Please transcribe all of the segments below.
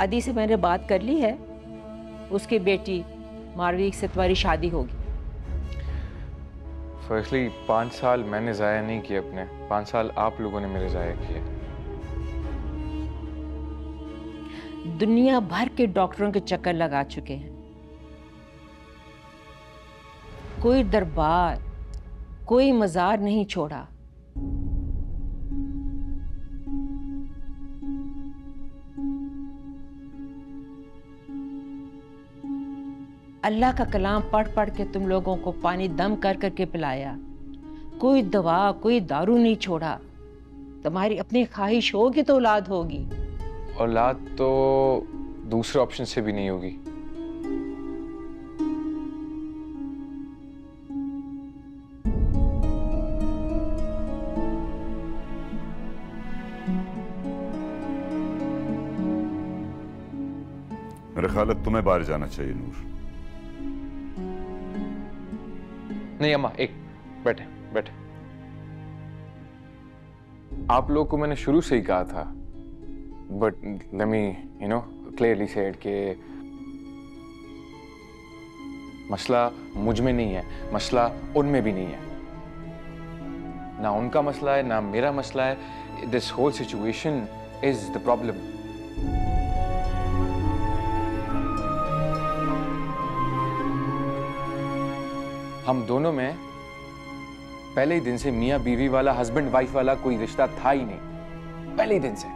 अदी से मैंने बात कर ली है, उसकी बेटी मारवी से तुम्हारी शादी होगी। फर्स्टली 5 साल मैंने ज़ाया नहीं किए अपने, 5 साल आप लोगों ने मेरे ज़ाया किए। दुनिया भर के डॉक्टरों के चक्कर लगा चुके हैं, कोई दरबार, कोई मजार नहीं छोड़ा। अल्लाह का कलाम पढ़ पढ़ के तुम लोगों को पानी दम कर करके पिलाया, कोई दवा कोई दारू नहीं छोड़ा। तुम्हारी अपनी ख्वाहिश होगी तो औलाद होगी। औलाद तो दूसरे ऑप्शन से भी नहीं होगी। मेरे ख्याल है तुम्हें बाहर जाना चाहिए नूर। नहीं अम्मा, एक बैठे बैठे। आप लोग को मैंने शुरू से ही कहा था, but let me clearly said कि मसला मुझ में नहीं है, मसला उनमें भी नहीं है। ना उनका मसला है ना मेरा मसला है। This whole situation is the problem. हम दोनों में पहले ही दिन से मियां बीवी वाला, हस्बैंड वाइफ वाला कोई रिश्ता था ही नहीं, पहले ही दिन से।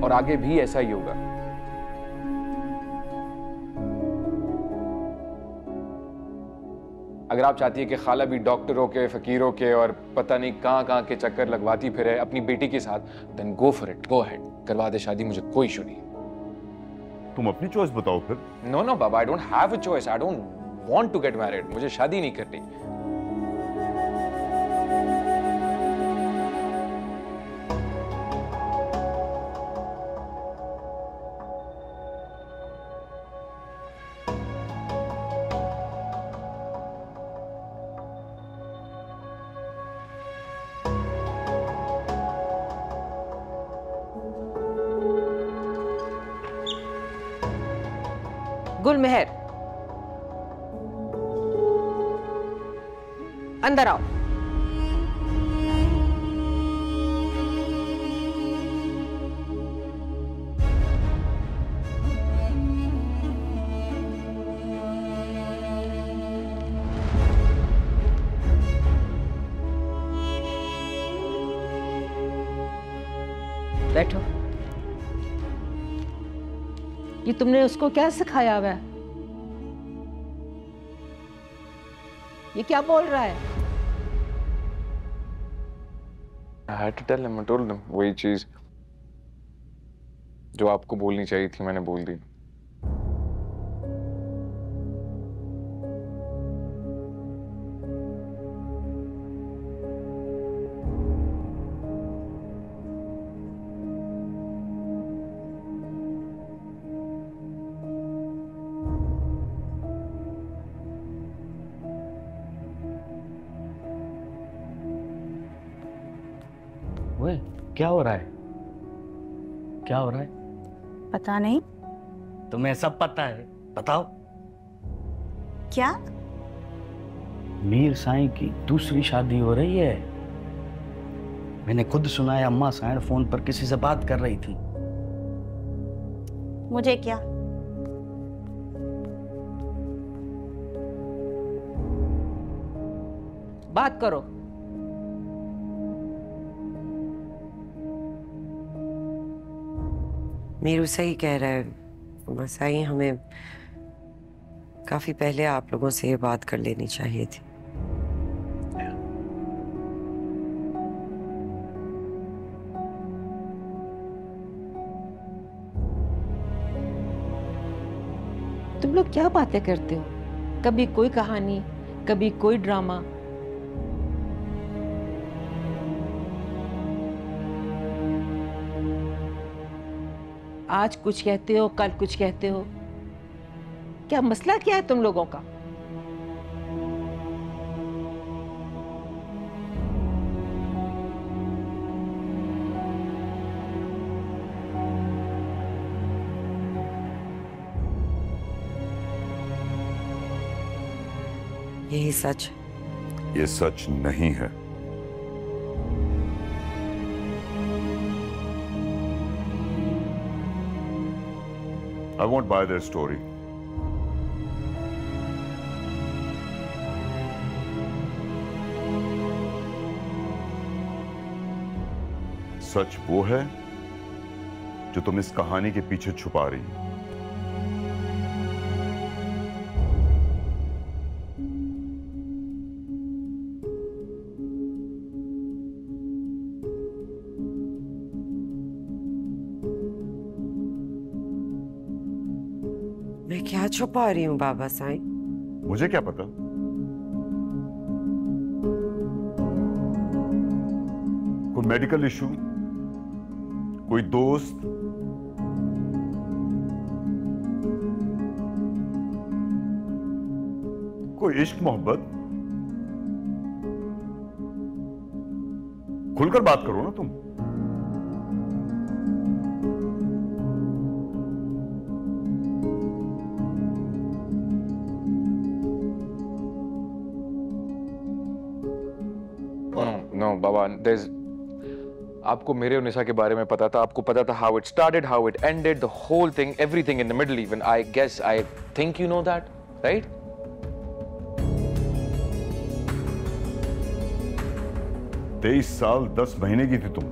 और आगे भी ऐसा ही होगा। अगर आप चाहती है कि खाला भी डॉक्टरों के, फकीरों के और पता नहीं कहां के चक्कर लगवाती फिरे अपनी बेटी के साथ, then go for it, go ahead, करवा दे शादी, मुझे कोई इशू नहीं। तुम अपनी चॉइस बताओ फिर। नो नो बाबा, I don't have a choice, I don't want to get married, मुझे शादी नहीं करनी। गुलमेहर, अंदर आओ। बैठो। ये तुमने उसको क्या सिखाया हुआ है? ये क्या बोल रहा है? I had to tell him, I told him, वही चीज जो आपको बोलनी चाहिए थी मैंने बोल दी। ओए, क्या हो रहा है? क्या हो रहा है? पता नहीं। तुम्हें सब पता है, बताओ। क्या? मीर साईं की दूसरी शादी हो रही है। मैंने खुद सुना है, अम्मा साईं फोन पर किसी से बात कर रही थी। मुझे क्या? बात करो। मीरू सही कह रहा है मसाई, हमें काफी पहले आप लोगों से ये बात कर लेनी चाहिए थी। तुम लोग क्या बातें करते हो? कभी कोई कहानी, कभी कोई ड्रामा। आज कुछ कहते हो, कल कुछ कहते हो। क्या मसला क्या है तुम लोगों का? यही सच है। ये सच नहीं है। I won't buy their story. सच वो है जो तुम इस कहानी के पीछे छुपा रही हो। मैं क्या छुपा रही हूँ बाबा साईं? मुझे क्या पता? कोई मेडिकल इशू, कोई दोस्त, कोई इश्क मोहब्बत? खुलकर बात करो ना तुम। नो बाबा, आपको मेरे और निशा के बारे में पता था, आपको पता था how it started, how it ended, the whole thing, everything in the middle even. I guess, I think you know that, right? 23 साल 10 महीने की थी तुम।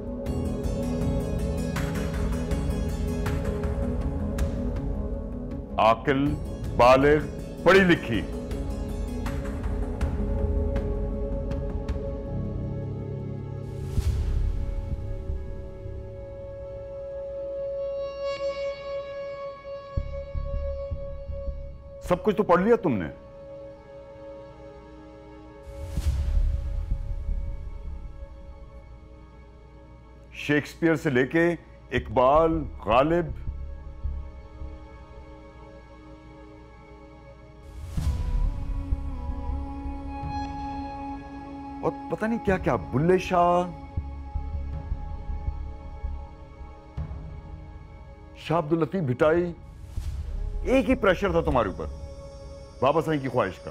आकिल, बालिग, पढ़ी लिखी। सब कुछ तो पढ़ लिया तुमने। शेक्सपियर से लेके इकबाल, गालिब, और पता नहीं क्या क्या, बुल्ले शाह, शाह अब्दुल लतीफ भिटाई। एक ही प्रेशर था तुम्हारे ऊपर, बाबा साईं की ख्वाहिश का।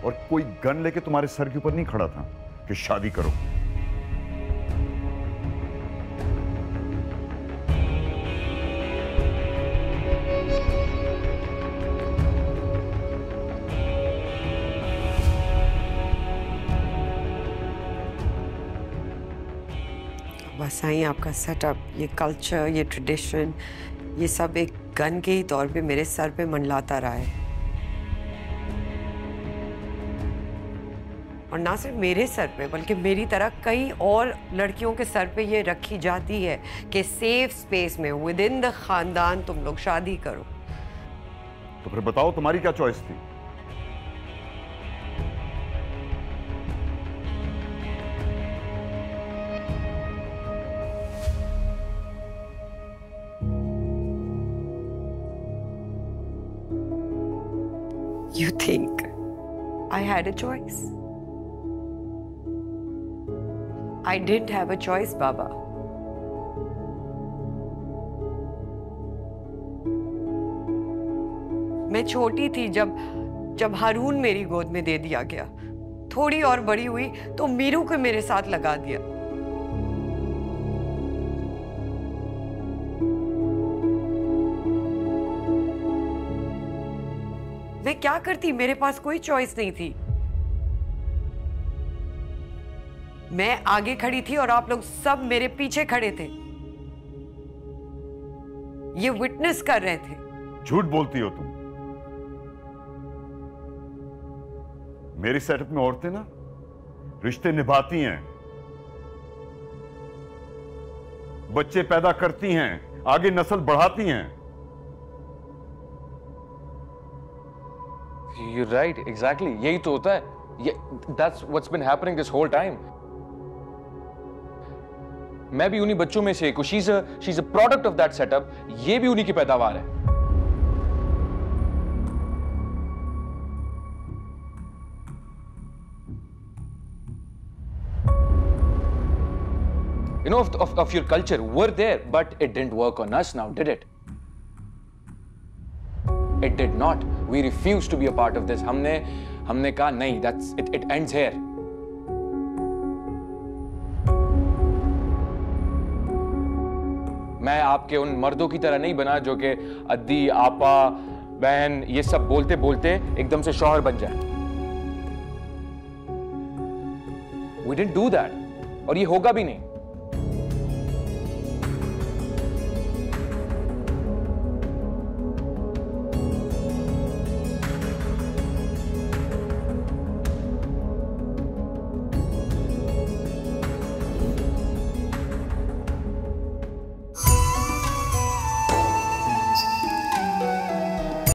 और कोई गन लेके तुम्हारे सर के ऊपर नहीं खड़ा था कि शादी करो। बस आई आपका सेटअप, ये कल्चर, ये ट्रेडिशन, ये सब एक गन के ही तौर पे मेरे सर पे मंडलाता रहा है। और ना सिर्फ मेरे सर पे, बल्कि मेरी तरह कई और लड़कियों के सर पे ये रखी जाती है कि सेफ स्पेस में विद इन द खानदान तुम लोग शादी करो। तो फिर बताओ तुम्हारी क्या चॉइस थी? You think I had a choice? I didn't have a choice, Baba. मैं छोटी थी जब हारून मेरी गोद में दे दिया गया। थोड़ी और बड़ी हुई तो मीरू को मेरे साथ लगा दिया। मैं क्या करती? मेरे पास कोई चॉइस नहीं थी। मैं आगे खड़ी थी और आप लोग सब मेरे पीछे खड़े थे, ये विटनेस कर रहे थे। झूठ बोलती हो तुम। मेरी सेटअप में औरतें ना रिश्ते निभाती हैं, बच्चे पैदा करती हैं, आगे नस्ल बढ़ाती हैं। You're right, exactly. यही तो होता है। That's what's been happening this whole time. मैं भी उन्हीं बच्चों में से एक हूं। She is a product of that setup. ये भी उन्हीं की पैदावार है। You know, of your culture were there, but it didn't work on us now, did it? It did not. We refused to be a part of this. हमने कहा नहीं, it ends here. मैं आपके उन मर्दों की तरह नहीं बना जो कि अद्दी, आपा, बहन ये सब बोलते बोलते एकदम से शौहर बन जाए। We didn't do that, और ये होगा भी नहीं।